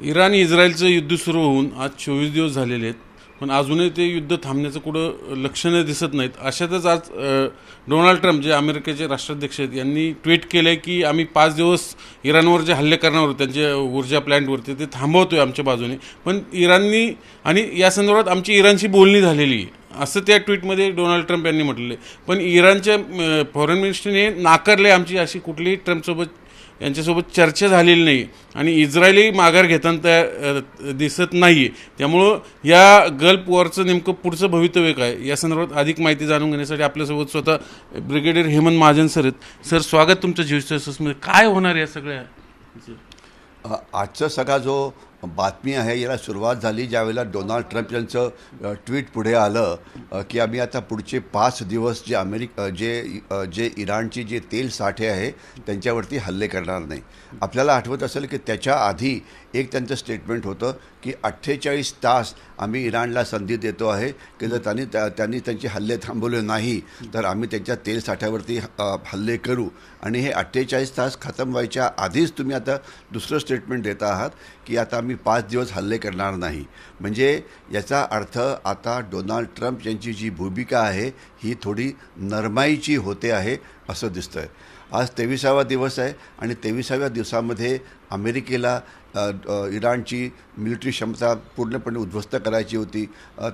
Iran इस्रायलचं युद्ध सुरू होऊन आज 24 दिवस झालेले आहेत, पण अजूनही ते युद्ध थांबण्याचं कुठं लक्षणं दिसत नाहीत. अशातच आज डोनाल्ड ट्रम्प जे अमेरिकेचे राष्ट्राध्यक्ष आहेत यांनी ट्विट केलं आहे की आम्ही 5 दिवस इराणवर जे हल्ले करणार होते त्यांच्या ऊर्जा प्लॅन्टवरती ते थांबवतोय आमच्या बाजूने. पण इराणनी आणि या संदर्भात आमची इराणशी बोलणी झालेली आहे असं त्या ट्विटमध्ये डोनाल्ड ट्रम्प यांनी म्हटलेलं आहे. पण इराणच्या फॉरेन मिनिस्टरने नाकारले आमची अशी कुठलीही ट्रम्पसोबत यांच्यासोबत चर्चा झालेली नाही आणि इस्रायली माघार घेताना त्या दिसत नाही आहे. त्यामुळं या गल्फ वॉरचं नेमकं पुढचं भवितव्य काय या संदर्भात अधिक माहिती जाणून घेण्यासाठी आपल्यासोबत स्वतः ब्रिगेडियर हेमंत महाजन सर आहेत. सर, स्वागत तुमचं ज्युस्टसमध्ये. काय होणार या सगळ्या आजचा सगळा जो बातमी आहे याला सुरुवात झाली ज्यावेळेला डोनाल्ड ट्रम्प यांचं ट्विट पुढे आलं की आम्ही आता पुढचे 5 दिवस जे इराणची जे तेल साठे आहे त्यांच्यावरती हल्ले करणार नाही. आपल्याला आठवत असेल की त्याच्या आधी एक त्यांचं स्टेटमेंट होतं की 48 तास आम्ही इराणला संधी देतो आहे की जर त्यांनी त्यांचे हल्ले थांबवले नाही तर आम्ही त्यांच्या तेल साठ्यावरती हल्ले करू. आणि हे 48 तास खतम व्हायच्या आधीच तुम्ही आता दुसरं स्टेटमेंट देत आहात की आता आम्ही 5 दिवस हल्ले करणार नाही. म्हणजे याचा अर्थ आता डोनाल्ड ट्रम्प यांची जी भूमिका आहे ही थोडी नरमाईची होते आहे असं दिसतं आहे. आज 23वा दिवस आहे आणि 23व्या दिवसामध्ये अमेरिकेला इराणची मिलिटरी क्षमता पूर्णपणे उद्ध्वस्त करायची होती.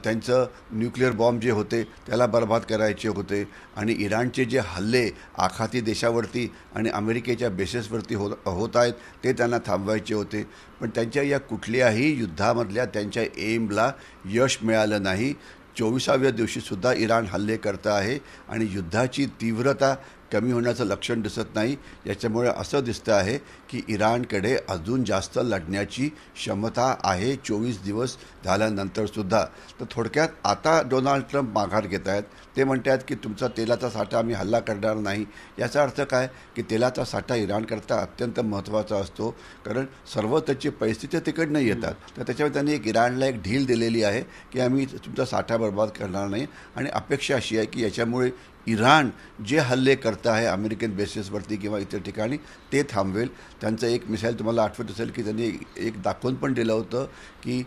त्यांचं न्यूक्लिअर बॉम्ब जे होते त्याला बरबाद करायचे होते आणि इराणचे जे हल्ले आखाती देशावरती आणि अमेरिकेच्या बेसेसवरती होत आहेत ते त्यांना थांबवायचे होते. पण त्यांच्या या कुठल्याही युद्धामधल्या त्यांच्या एमला यश मिळालं नाही. 24व्या दिवशीसुद्धा इराण हल्ले करत आहे आणि युद्धाची तीव्रता कमी होण्याचं लक्षण दिसत नाही. याच्यामुळे असं दिसतं आहे की इराणकडे अजून जास्त लढण्याची क्षमता आहे 24 दिवस झाल्यानंतरसुद्धा. तर थोडक्यात आता डोनाल्ड ट्रम्प माघार घेत आहेत. ते म्हणत आहेत की तुमचा तेलाचा साठा आम्ही हल्ला करणार नाही. याचा अर्थ काय की तेलाचा साठा इराणकरता अत्यंत महत्त्वाचा असतो कारण सर्व त्याचे पैसे ते तिकडनं येतात. तर त्याच्यामुळे त्यांनी इराणला एक ढील दिलेली आहे की आम्ही तुमचा साठा बर्बाद करणार नाही. आणि अपेक्षा अशी आहे की याच्यामुळे इराण जे हल्ले करत आहे अमेरिकन बेसेसवरती किंवा इतर ठिकाणी ते थांबवेल. त्यांचं एक मिसाईल तुम्हाला आठवत असेल की त्यांनी एक दाखवून पण दिलं होतं की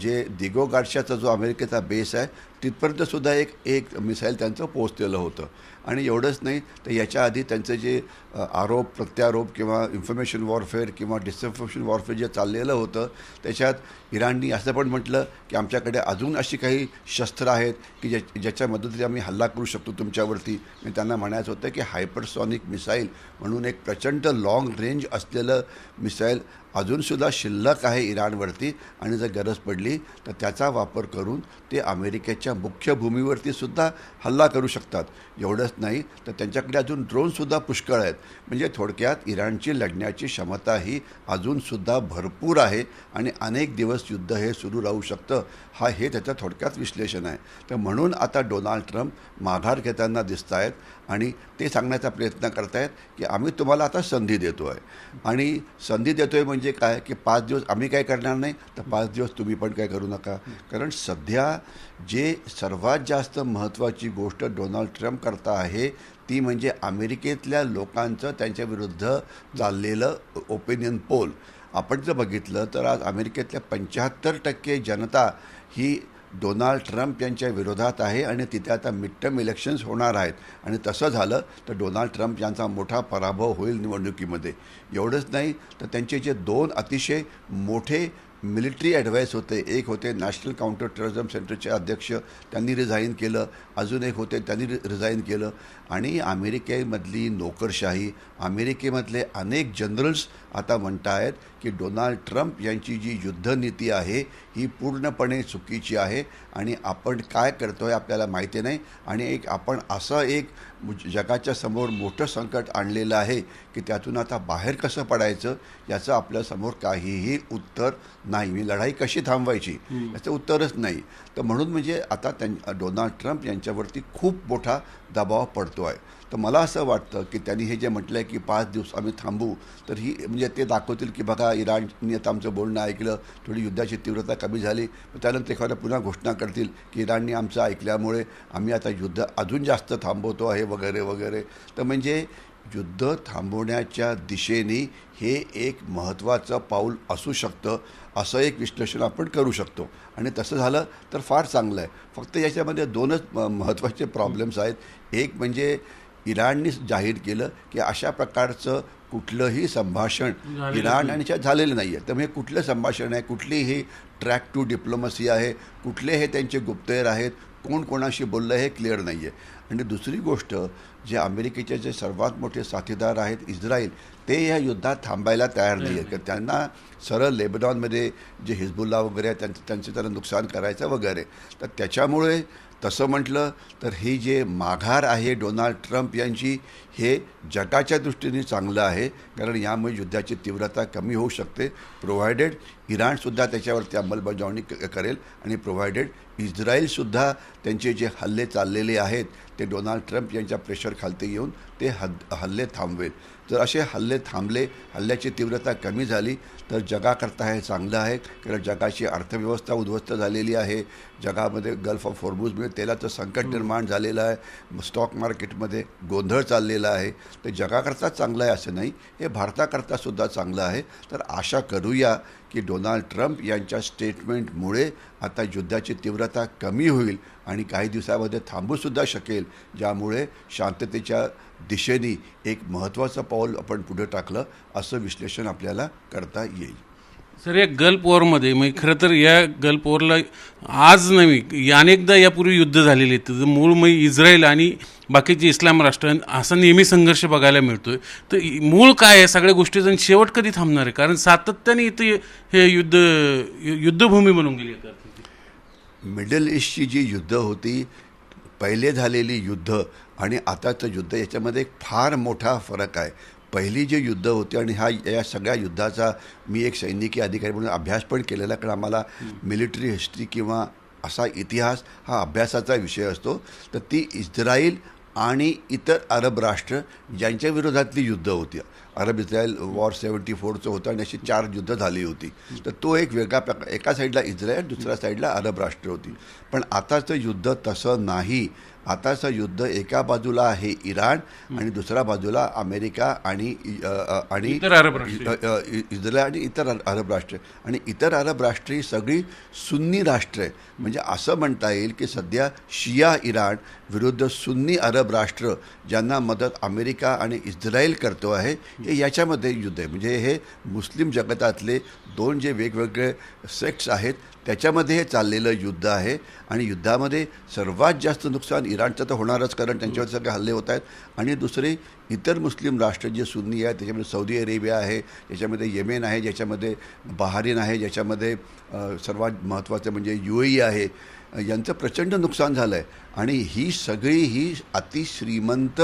जे दिगो गार्शियाचा जो अमेरिकेचा बेस आहे तिथपर्यंतसुद्धा एक मिसाईल त्यांचं पोहोचलेलं होतं. आणि एवढंच नाही तर याच्या आधी त्यांचे जे आरोप प्रत्यारोप किंवा इन्फॉर्मेशन वॉरफेअर किंवा डिसइन्फॉर्मेशन वॉरफेअर जे चाललेलं होतं त्याच्यात इराणनी असं पण म्हटलं की आमच्याकडे अजून अशी काही शस्त्र आहेत की ज्याच्या मदतीने आम्ही हल्ला करू शकतो तुमच्यावरती. मी त्यांना म्हणायचं होतं की हायपरसॉनिक मिसाईल म्हणून एक प्रचंड लाँग रेंज असलेलं मिसाईल अजूनसुद्धा शिल्लक आहे इराणवरती आणि जर गरज पडली तर त्याचा वापर करून ते अमेरिकेच्या मुख्य भूमीवरतीसुद्धा हल्ला करू शकतात. एवढंच नाही तर त्यांच्याकडे अजून ड्रोनसुद्धा पुष्कळ आहेत. म्हणजे थोडक्यात इराणची लढण्याची क्षमता ही अजूनसुद्धा भरपूर आहे आणि अनेक दिवस युद्ध हे सुरू राहू शकतं. हे त्याचं थोडक्यात विश्लेषण आहे. तर म्हणून आता डोनाल्ड ट्रम्प माघार घेताना दिसत आहेत आणि ते सांगण्याचा प्रयत्न करत आहेत की आम्ही तुम्हाला आता संधी देतो आहे. आणि संधी देतो आहे म्हणजे काय की 5 दिवस आम्ही काय करणार नाही तर 5 दिवस तुम्ही पण काय करू नका. कारण सध्या जे सर्वात जास्त महत्त्वाची गोष्ट डोनाल्ड ट्रम्प करता आहे ती म्हणजे अमेरिकेतल्या लोकांचं त्यांच्याविरुद्ध चाललेलं ओपिनियन पोल. आपण जर बघितलं तर आज अमेरिकेतल्या 75% जनता ही डोनाल्ड ट्रम्प यांच्या विरोधात आहे आणि तिथे आता मिड टर्म इलेक्शन्स होणार आहेत. आणि तसं झालं तर डोनाल्ड ट्रम्प यांचा मोठा पराभव होईल निवडणुकीमध्ये. एवढंच नाही तर त्यांचे जे 2 अतिशय मोठे मिलिटरी ॲडवाईस होते, एक होते नॅशनल काउंटर टेररिझम सेंटरचे अध्यक्ष त्यांनी रिझाईन केलं, अजून एक होते त्यांनी रिझाईन केलं. आणि अमेरिकेमधली नोकरशाही अमेरिकेमधले अनेक जनरल्स आता म्हणत आहेत की डोनाल्ड ट्रम्प यांची जी युद्धनीती आहे ही पूर्णपणे चुकीची आहे आणि आपण काय करतो आहे आपल्याला माहिती नाही. आणि आपण असं एक जगाच्या समोर मोठं संकट आणलेलं आहे की त्यातून आता बाहेर कसं पडायचं याचं आपल्यासमोर काहीही उत्तर नाही. मी लढाई कशी थांबवायची याचं उत्तरच नाही. तर म्हणून म्हणजे आता डोनाल्ड ट्रम्प यांच्यावरती खूप मोठा दबाव पडतो आहे. तर मला असं वाटतं की त्यांनी हे जे म्हटलं आहे की 5 दिवस आम्ही थांबू तर ही म्हणजे ते दाखवतील की बघा इराणनी आता आमचं बोलणं ऐकलं, थोडी युद्धाची तीव्रता कमी झाली. त्यानंतर एखाद्या पुन्हा घोषणा करतील की इराणनी आमचं ऐकल्यामुळे आम्ही आता युद्ध अजून जास्त थांबवतो आहे वगैरे वगैरे. तर म्हणजे युद्ध थांबवण्याच्या दिशेने हे एक महत्त्वाचं पाऊल असू शकतं, असं एक विश्लेषण आपण करू शकतो. आणि तसं झालं तर फार चांगलं आहे. फक्त याच्यामध्ये दोनच महत्त्वाचे प्रॉब्लेम्स आहेत. एक म्हणजे इराणने जाहीर केलं की अशा प्रकारचं कुठलंही संभाषण इराण आणि याच्यात झालेलं नाही आहे. तर हे कुठलं संभाषण आहे, कुठली ही ट्रॅक टू डिप्लोमसी आहे, कुठले हे त्यांचे गुप्तहेर आहेत, कोण कोणाशी बोललं हे क्लिअर नाही आहे. आणि दुसरी गोष्ट, जे अमेरिकेचे जे सर्वात मोठे साथीदार आहेत इस्रायल, ते या युद्धात थांबायला तयार नाही आहेत. त्यांना सरळ लेबनॉनमध्ये जे हिजबुल्ला वगैरे आहे त्यांचं त्यांना नुकसान करायचं वगैरे. तर त्याच्यामुळे तसं म्हटलं तर ही जे माघार आहे डोनाल्ड ट्रम्प यांची, हे जगाच्या दृष्टीने चांगलं आहे, कारण यामुळे युद्धाची तीव्रता कमी होऊ शकते, प्रोव्हायडेड इराणसुद्धा त्याच्यावरती अंमलबजावणी करेल आणि प्रोव्हायडेड इस्रायलसुद्धा त्यांचे जे हल्ले चाललेले आहेत ते डोनाल्ड ट्रम्प यांच्या प्रेशर खालती येऊन ते हल्ले थांबवेल. जर असे हल्ले थांबले, हल्ल्याची तीव्रता कमी झाली तर जगाकरता हे चांगलं आहे, कारण जगाची अर्थव्यवस्था उद्ध्वस्त झालेली आहे. जगामध्ये गल्फ ऑफ हॉर्मुझमुळे तेलाचं संकट निर्माण झालेलं आहे, स्टॉक मार्केटमध्ये गोंधळ चाललेला आहे. तर जगाकरता चांगलं आहे असं नाही, हे भारताकरता सुद्धा चांगलं आहे. तर आशा करूया की डोनाल्ड ट्रम्प यांच्या स्टेटमेंटमुळे आता युद्धाची तीव्रता कमी होईल आणि काही दिवसामध्ये थांबूसुद्धा शकेल, ज्यामुळे शांततेच्या दिशेने एक महत्त्वाचं पाऊल आपण पुढे टाकलं असं विश्लेषण आपल्याला करता येईल. सर, या गल्फ वॉरमध्ये म्हणजे खरं तर या गल्फ वॉरला आज नव्हे, अनेकदा यापूर्वी युद्ध झालेले आहेत. मूळ म्हणजे इस्रायल आणि बाकीचे इस्लाम राष्ट्र असा नेहमी संघर्ष बघायला मिळतोय. तर मूळ काय आहे सगळ्या गोष्टीचं आणि शेवट कधी थांबणार आहे? कारण सातत्याने इथे हे युद्धभूमी बनून गेली आहे. मिडल ईस्टची जी युद्ध होती, पहिले झालेली युद्ध आणि आताचं युद्ध, याच्यामध्ये एक फार मोठा फरक आहे. पहिली जी युद्ध होती आणि या सगळ्या युद्धाचा मी एक सैनिकी अधिकारी म्हणून अभ्यास पण केलेला, कारण आम्हाला मिलिटरी हिस्ट्री किंवा असा इतिहास हा अभ्यासाचा विषय असतो. तर ती इस्रायल आणि इतर अरब राष्ट्र ज्यांच्या विरोधातली युद्ध होती. अरब इस्रायल वॉर 74चं होतं आणि अशी 4 युद्ध झाली होती. तर तो एक वेगळा प्रकार, एका साईडला इस्रायल, दुसऱ्या साईडला अरब राष्ट्र होती. पण आताचं युद्ध तसं नाही. आताचं युद्ध एका बाजूला आहे इराण आणि दुसऱ्या बाजूला अमेरिका आणि इस्रायल आणि इतर अरब राष्ट्र. आणि इतर अरब राष्ट्र ही सगळी सुन्नी राष्ट्र आहे. म्हणजे असं म्हणता येईल की सध्या शिया इराण विरुद्ध सुन्नी अरब राष्ट्र, ज्यांना मदत अमेरिका आणि इस्रायल करतो आहे, हे याच्यामध्ये युद्ध आहे. म्हणजे हे मुस्लिम जगतातले दोन जे वेगवेगळे सेक्ट्स आहेत त्याच्यामध्ये हे चाललेलं युद्ध आहे. आणि युद्धामध्ये सर्वात जास्त नुकसान इराणचं तर होणारच, कारण त्यांच्यावर सगळे हल्ले होत आहेत. आणि दुसरे इतर मुस्लिम राष्ट्र जे सुन्नी आहेत, त्याच्यामध्ये सौदी अरेबिया आहे, ज्याच्यामध्ये येमेन आहे, ज्याच्यामध्ये बहारीन आहे, ज्याच्यामध्ये सर्वात महत्त्वाचं म्हणजे UAE आहे, यांचं प्रचंड नुकसान झालं आहे. आणि ही सगळी ही अतिश्रीमंत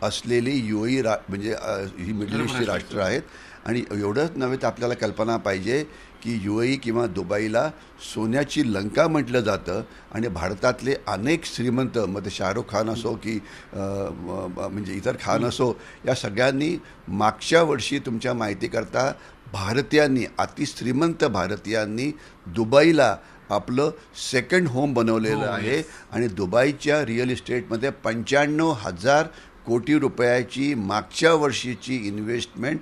असलेली UAE म्हणजे ही मिडल ईस्टची राष्ट्र आहेत. आणि एवढंच नव्हे तर आपल्याला कल्पना पाहिजे की UAE किंवा दुबईला सोन्याची लंका म्हटलं जातं. आणि भारतातले अनेक श्रीमंत, मग ते शाहरुख खान असो की म्हणजे इतर खान असो, या सगळ्यांनी मागच्या वर्षी तुमच्या माहितीकरता भारतीयांनी, अतिश्रीमंत भारतीयांनी दुबईला आपलं सेकंड होम बनवलेलं आहे. आणि दुबईच्या रिअल इस्टेटमध्ये 95,000 कोटी रुपयाची मागच्या वर्षीची इन्व्हेस्टमेंट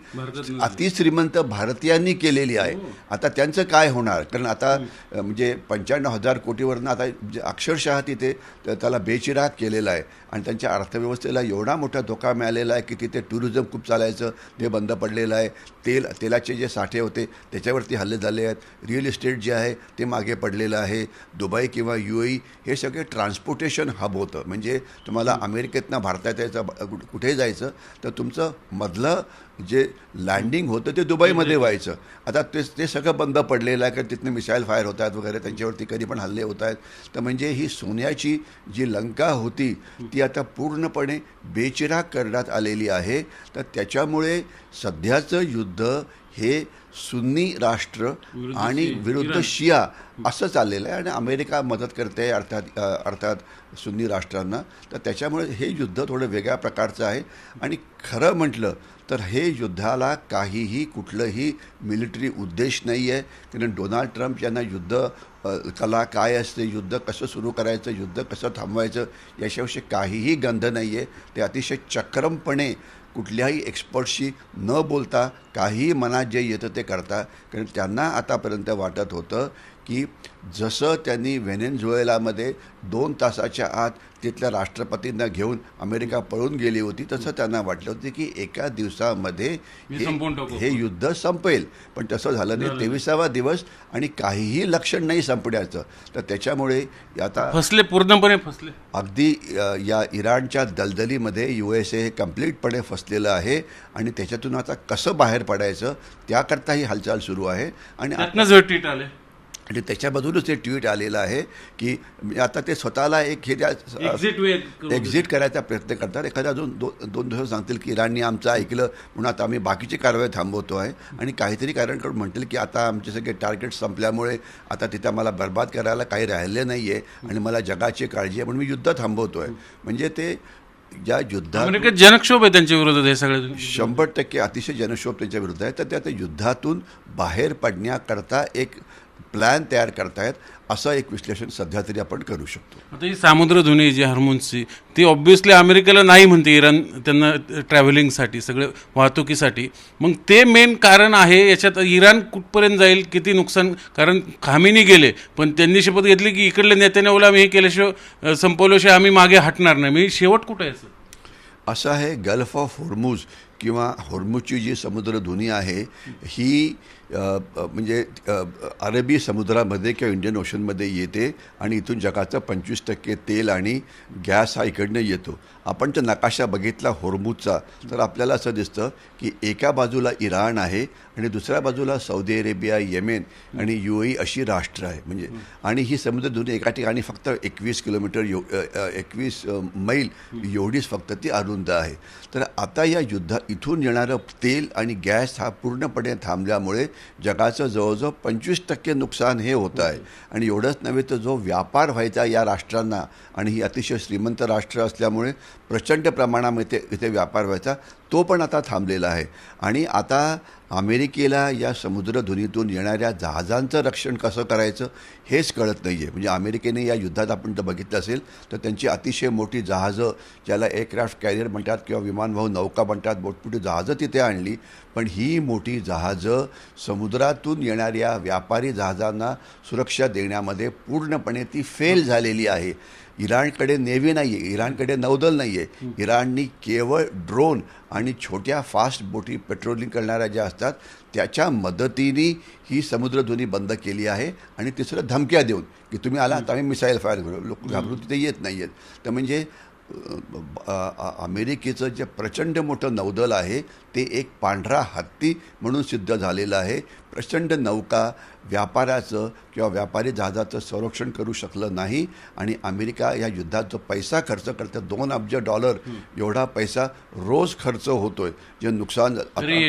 अतिश्रीमंत भारतीयांनी केलेली आहे. आता त्यांचं काय होणार? कारण आता म्हणजे 95,000 कोटीवरनं आता अक्षरशः तिथे त्याला बेचिराग केलेला आहे. आणि त्यांच्या अर्थव्यवस्थेला एवढा मोठा धोका मिळालेला आहे की तिथे टुरिझम खूप चालायचं, ते बंद पडलेलं आहे. तेलाचे जे साठे होते त्याच्यावरती हल्ले झाले आहेत. रिअल इस्टेट जे आहे ते मागे पडलेलं आहे. दुबई किंवा UAE हे सगळे ट्रान्सपोर्टेशन हब होतं. म्हणजे तुम्हाला अमेरिकेतनं भारतात यायचं, कुठे जायचं तर तुमचं मधलं जे लँडिंग होतं ते दुबईमध्ये व्हायचं. आता ते सगळं बंद पडलेलं आहे, कारण तिथनं मिसाईल फायर होत आहेत वगैरे, त्यांच्यावरती कधी पण हल्ले होत आहेत. तर म्हणजे ही सोन्याची जी लंका होती ती आता पूर्णपणे बेचिराग करण्यात आलेली आहे. तर त्याच्यामुळे सध्याचं युद्ध हे सुन्नी राष्ट्र आणि विरुद्ध शिया असं चाललेलं आहे. आणि अमेरिका मदत करते अर्थात सुन्नी राष्ट्रांना. तर त्याच्यामुळे हे युद्ध थोडं वेगळ्या प्रकारचं आहे. आणि खरं म्हटलं तर हे युद्धाला काहीही कुठलंही मिलिटरी उद्देश नाही आहे. कारण डोनाल्ड ट्रम्प यांना युद्ध कला काय असते, युद्ध कसं सुरू करायचं, युद्ध कसं थांबवायचं, याच्याविषयी काहीही गंध नाही आहे. ते अतिशय चक्रमपणे कुठल्याही एक्सपर्टशी न बोलता काहीही मनात जे येतं ते करता. कारण त्यांना आतापर्यंत वाटत होतं की जसं त्यांनी व्हेनेझुएलामध्ये 2 तासाच्या आत तिथल्या राष्ट्रपतींना घेऊन अमेरिका पळून गेली होती, तसं त्यांना वाटलं होतं की एका दिवसामध्ये हे युद्ध संपेल. पण तसं झालं नाही. 23वा दिवस आणि काहीही लक्षण नाही संपण्याचं. तर त्याच्यामुळे आता फसले, पूर्णपणे फसले. अगदी या इराणच्या दलदलीमध्ये USA हे कम्प्लीटपणे फसलेलं आहे आणि त्याच्यातून आता कसं बाहेर पडायचं त्याकरता ही हालचाल सुरू आहे. आणि ट्विट आले आणि त्याच्यामधूनच ते ट्विट आलेलं आहे की आता ते स्वतःला एक हे एक्झिट करायचा प्रयत्न करतात. एखाद्या दोन दिवस सांगतील की इराणने आमचं ऐकलं म्हणून आता आम्ही बाकीची कारवाई थांबवतो आहे आणि काहीतरी कारण करून म्हणतील की आता आमचे सगळे टार्गेट संपल्यामुळे आता तिथं मला बर्बाद करायला काही राहिलं नाही आहे आणि मला जगाची काळजी आहे म्हणून मी युद्ध थांबवतो आहे. म्हणजे ते ज्या युद्धात जनक्षोभ आहे त्यांच्या विरोधात हे सगळे 100% अतिशय जनक्षोभ त्यांच्या विरुद्ध आहे. तर त्या युद्धातून बाहेर पडण्याकरता एक प्लॅन तयार करतायत असं एक विश्लेषण सध्या तरी आपण करू शकतो. आता ही सामुद्रधुनी जी हार्मोन्सची ती ऑब्व्हियसली अमेरिकेला नाही म्हणते इराण, त्यांना ट्रॅव्हलिंगसाठी सगळे वाहतुकीसाठी. मग ते मेन कारण आहे याच्यात. इराण कुठपर्यंत जाईल, किती नुकसान, कारण खामेनी गेले पण त्यांनी शपथ घेतली की इकडले नेत्याने बोला आम्ही हे केल्याशिवाय संपवल्याशिवाय आम्ही मागे हटणार नाही. मी शेवट कुठं आहे असं आहे. गल्फ ऑफ होर्मुझ किंवा होर्मुझची जी समुद्रधुनी आहे ही म्हणजे अरबी समुद्रामध्ये किंवा इंडियन ओशनमध्ये येते आणि इथून जगाचं 25% तेल आणि गॅस हा इकडनं येतो. आपण जर नकाशा बघितला होर्मुझचा तर आपल्याला असं दिसतं की एका बाजूला इराण आहे आणि दुसऱ्या बाजूला सौदी अरेबिया, येमेन आणि UAE अशी राष्ट्र आहे. म्हणजे आणि ही समुद्रधुनी एका ठिकाणी फक्त 21 किलोमीटर 21 मैल एवढीच फक्त ती अरुंद आहे. तर आता या इथून येणारं तेल आणि गॅस हा पूर्णपणे थांबल्यामुळे जगाचं जवळजवळ 25% नुकसान हे होतं आहे. आणि एवढंच नव्हे तर जो व्यापार व्हायचा या राष्ट्रांना, आणि ही अतिशय श्रीमंत राष्ट्र असल्यामुळे प्रचंड प्रमाणामध्ये इथे व्यापार व्हायचा, तो पण आता थांबलेला आहे. आणि आता अमेरिकेला या समुद्रधुनीतून येणाऱ्या जहाजांचं रक्षण कसं करायचं हेच कळत नाही आहे. म्हणजे अमेरिकेने या युद्धात आपण जर बघितलं असेल तर त्यांची अतिशय मोठी जहाजं, ज्याला एअरक्राफ्ट कॅरियर म्हणतात किंवा विमानवाहू नौका म्हणतात, मोठमोठी जहाजं तिथे आणली. पण ही मोठी जहाजं समुद्रातून येणाऱ्या व्यापारी जहाजांना सुरक्षा देण्यामध्ये पूर्णपणे ती फेल झालेली आहे. इराणकडे नेव्ही नाही आहे, इराणकडे नौदल नाही आहे. इराणनी केवळ ड्रोन आणि छोट्या फास्ट बोटी पेट्रोलिंग करणाऱ्या ज्या असतात त्याच्या मदतीने ही समुद्रधुनी बंद केली आहे. आणि तिसरं धमक्या देऊन की तुम्ही आला तर आम्ही मिसाईल फायर करू, लोक घाबरून तिथे येत नाही आहेत. तर म्हणजे अमेरिकेचं जे प्रचंड मोठं नौदल आहे ते एक पांढरा हत्ती म्हणून सिद्ध झालेलं आहे. प्रचंड नौका व्यापाराचं किंवा व्यापारी जहाजाचं संरक्षण करू शकलं नाही. आणि अमेरिका या युद्धात जो पैसा खर्च करते, $2 अब्ज एवढा पैसा रोज खर्च होतोय, जे नुकसान तरी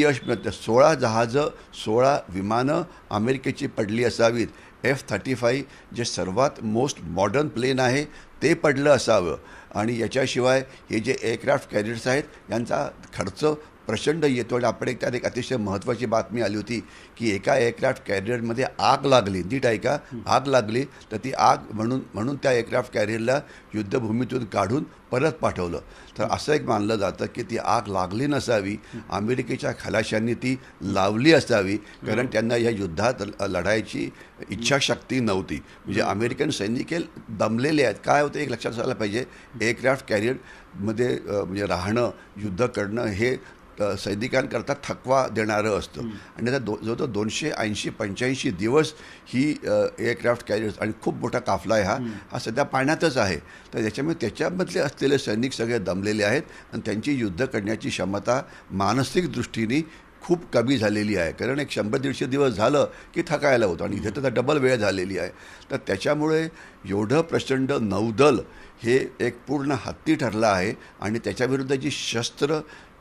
यश मिळतं. 16 जहाजं 16 विमानं अमेरिकेची पडली असावीत. F-35 जे सर्वात मोस्ट मॉडर्न प्लेन आहे ते पडलं असावं. आणि याच्याशिवाय हे जे एअरक्राफ्ट कॅरियर्स आहेत यांचा खर्च प्रचंड येतो. आणि आपण त्यात एक अतिशय महत्त्वाची बातमी आली होती की एका एअरक्राफ्ट कॅरियरमध्ये आग लागली. नीट ऐका, आग लागली तर ती आग म्हणून त्या एअरक्राफ्ट कॅरियरला युद्धभूमीतून काढून परत पाठवलं. तर असं एक मानलं जातं की ती आग लागली नसावी, अमेरिकेच्या खलाशांनी ती लावली असावी, कारण त्यांना या युद्धात लढायची इच्छाशक्ती नव्हती. म्हणजे अमेरिकन सैनिक दमलेले आहेत. काय होतं एक लक्षात असायला पाहिजे, एअरक्राफ्ट कॅरियरमध्ये म्हणजे राहणं, युद्ध करणं हे सैनिकांकरता थकवा देणारं असतं. आणि आता जवळजवळ 280-85 दिवस ही एअरक्राफ्ट कॅरियर्स आणि खूप मोठा काफला आहे हा सध्या पाण्यातच आहे. तर त्याच्यामधले असलेले सैनिक सगळे दमलेले आहेत आणि त्यांची युद्ध करण्याची क्षमता मानसिक दृष्टीने खूप कमी झालेली आहे. कारण एक 100-150 दिवस झालं की थकायला होतं आणि इथे तर डबल वेळ झालेली आहे. तर त्याच्यामुळे एवढं प्रचंड नौदल हे एक पूर्ण हत्ती ठरलं आहे. आणि त्याच्याविरुद्ध जी शस्त्र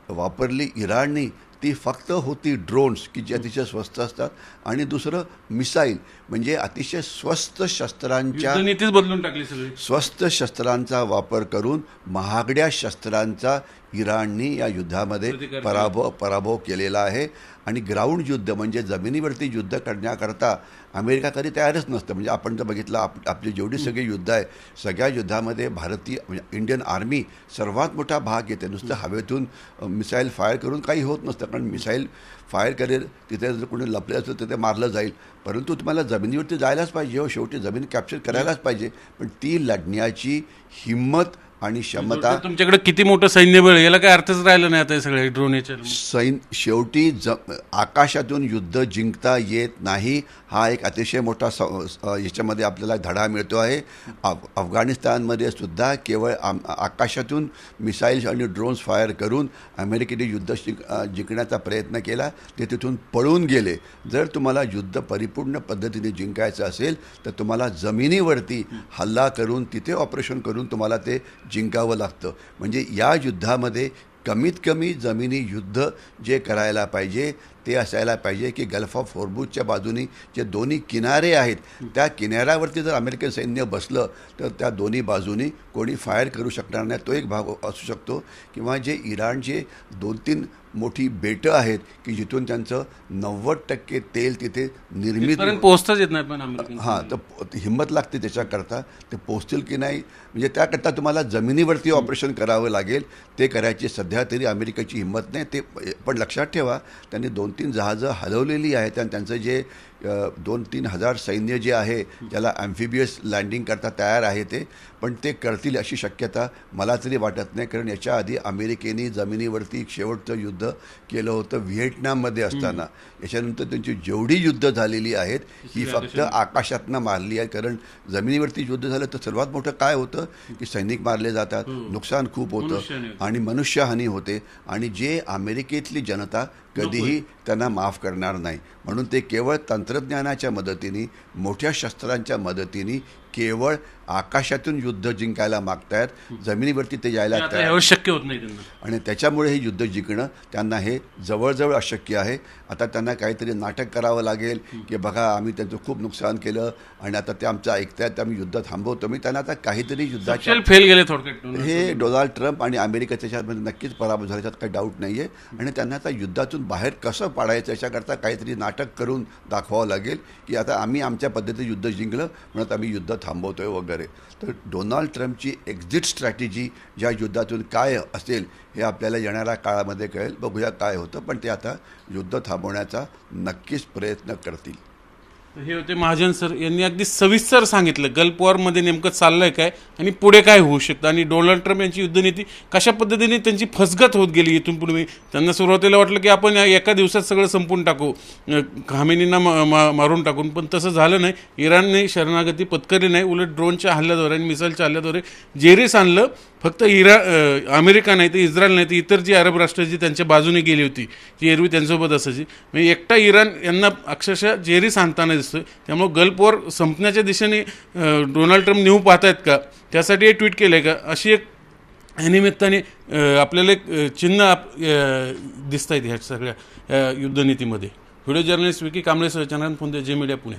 वापरली इराणनी ती फक्त होती ड्रोन्स की जे अतिशय स्वस्त असतात, आणि दुसरं मिसाईल म्हणजे अतिशय स्वस्त शस्त्रांच्या नीतीच बदलून टाकली. सगळी स्वस्त शस्त्रांचा वापर करून महागड्या शस्त्रांचा इराणनी या युद्धामध्ये प्रतिकार केला. पराभव केलेला आहे आणि ग्राउंड युद्ध म्हणजे जमिनीवरती युद्ध करण्याकरता अमेरिका कधी तयारच नसतं. म्हणजे आपण जर बघितलं आपली जेवढी सगळी युद्ध आहे सगळ्या युद्धामध्ये भारतीय म्हणजे इंडियन आर्मी सर्वात मोठा भाग घेते. नुसतं हवेतून मिसाईल फायर करून काही होत नसतं, कारण मिसाईल फायर करेल तिथे जर कोणी लपले असेल तर ते मारलं जाईल, परंतु तुम्हाला जमिनीवरती जायलाच पाहिजे हो, शेवटी जमीन कॅप्चर करायलाच पाहिजे. पण ती लढण्याची हिंमत आणि क्षमता तुमच्याकडे किती मोठं सैन्यबळ आहे, याला काय अर्थच राहिला नाही आता हे सगळे ड्रोन याच्या. शेवटी आकाशातून युद्ध जिंकता येत नाही. हा एक अतिशय मोठा याच्यामध्ये आपल्याला धडा मिळतो आहे. अफगाणिस्तानमध्ये सुद्धा केवळ आकाशातून मिसाईल्स आणि ड्रोन्स फायर करून अमेरिकेने युद्ध जिंकण्याचा प्रयत्न केला, ते तिथून पळून गेले. जर तुम्हाला युद्ध परिपूर्ण पद्धतीने जिंकायचं असेल तर तुम्हाला जमिनीवरती हल्ला करून तिथे ऑपरेशन करून तुम्हाला ते जिंकावं लागतं. म्हणजे या युद्धामध्ये कमीत कमी जमिनी युद्ध जे करायला पाहिजे ते असायला पाहिजे की गल्फ ऑफ हॉर्मुझच्या बाजूनी जे दोन्ही किनारे आहेत त्या किनाऱ्यावरती जर अमेरिकन सैन्य बसलं तर त्या दोन्ही बाजूनी कोणी फायर करू शकणार नाही, तो एक भाग असू शकतो. किंवा जे इराणचे 2-3 मोठी बेटं आहेत की जिथून त्यांचं 90% तेल तिथे निर्मित पोहोचताच येत नाही. पण अमेरिकन हां, तर हिंमत लागते त्याच्याकरता. ते पोचतील की नाही म्हणजे त्याकरता तुम्हाला जमिनीवरती ऑपरेशन करावं लागेल. ते करायची सध्या तरी अमेरिकेची हिंमत नाही. ते पण लक्षात ठेवा, त्यांनी 2-3 जहाजं हलवलेली आहेत आणि त्यांचं जे 2-3 हजार सैन्य जे आहे ज्याला ॲम्फिबियस लँडिंग करता तयार आहे ते, पण ते करतील अशी शक्यता मला तरी वाटत नाही. कारण याच्या आधी अमेरिकेने जमिनीवरती शेवटचं युद्ध केलं होतं व्हिएटनाममध्ये असताना. याच्यानंतर त्यांची जेवढी युद्ध झालेली आहेत ही फक्त आकाशातनं मारली आहे. कारण जमिनीवरती युद्ध झालं तर सर्वात मोठं काय होतं की सैनिक मारले जातात, नुकसान खूप होतं आणि मनुष्यहानी होते आणि जे अमेरिकेतली जनता कधीही त्यांना माफ करणार नाही. म्हणून ते केवळ तंत्रज्ञानाच्या मदतीने, मोठ्या शस्त्रांच्या मदतीने केवळ आकाशातून युद्ध जिंकायला मागतायत, जमिनीवरती ते यायला तयार शक्य होत नाही त्यांना. आणि त्याच्यामुळे हे युद्ध जिंकणं त्यांना हे जवळजवळ अशक्य आहे. आता त्यांना काहीतरी नाटक करावं लागेल की बघा आम्ही त्यांचं खूप नुकसान केलं आणि आता ते आमचं ऐकतायत, आम्ही युद्ध थांबवतो. मी त्यांना आता काहीतरी युद्धाच्या फेल गेले थोडक्यात. हे डोनाल्ड ट्रम्प आणि अमेरिका त्याच्यामध्ये नक्कीच पराभव झाल्याच्यात काही डाऊट नाही आहे. आणि त्यांना आता युद्धातून बाहेर कसं पाडायचं याच्याकरता काहीतरी नाटक करून दाखवावं लागेल की आता आम्ही आमच्या पद्धतीने युद्ध जिंकलं म्हणत आम्ही युद्ध थांबवतोय वगैरे. तर डोनाल्ड ट्रम्पची एक्झिट स्ट्रॅटेजी ज्या युद्धातून काय असेल हे आपल्याला येणाऱ्या काळामध्ये कळेल. बघूया काय होतं, पण ते आता युद्ध थांबवण्याचा नक्कीच प्रयत्न करतील. हे होते महाजन सर. यांनी अगदी सविस्तर सांगितलं गल्फ वॉरमध्ये नेमकं चाललंय काय आणि पुढे काय होऊ शकतं आणि डोनाल्ड ट्रम्प यांची युद्धनीती कशा पद्धतीने त्यांची फसगत होत गेली. इथून पुढे त्यांना सुरुवातीला वाटलं की आपण एका दिवसात सगळं संपून टाकू, खामेनींना मारून टाकून, पण तसं झालं नाही. इराणने शरणागती पत्करली नाही, उलट ड्रोनच्या हल्ल्याद्वारे आणि मिसाईलच्या हल्ल्याद्वारे जेरीस आणलं. फक्त अमेरिका नाही तर इस्रायल नाही तर इतर जी अरब राष्ट्र जी त्यांच्या बाजूने गेली होती, जी एरवी त्यांच्यासोबत असायची, म्हणजे एकटा इराण यांना अक्षरशः जेरीस आणताना दिसतोय. त्यामुळे गल्फ वॉर संपण्याच्या दिशेने डोनाल्ड ट्रम्प नेऊ पाहतायत का, त्यासाठी हे ट्विट केलं आहे का, अशी एक निमित्ताने आपल्याला एक चिन्ह दिसत आहेत ह्या सगळ्या युद्धनीतीमध्ये. व्हिडिओ जर्नलिस्ट विकी कांबळे सह चंद्रकांत फोंदे, जे मीडिया, पुणे.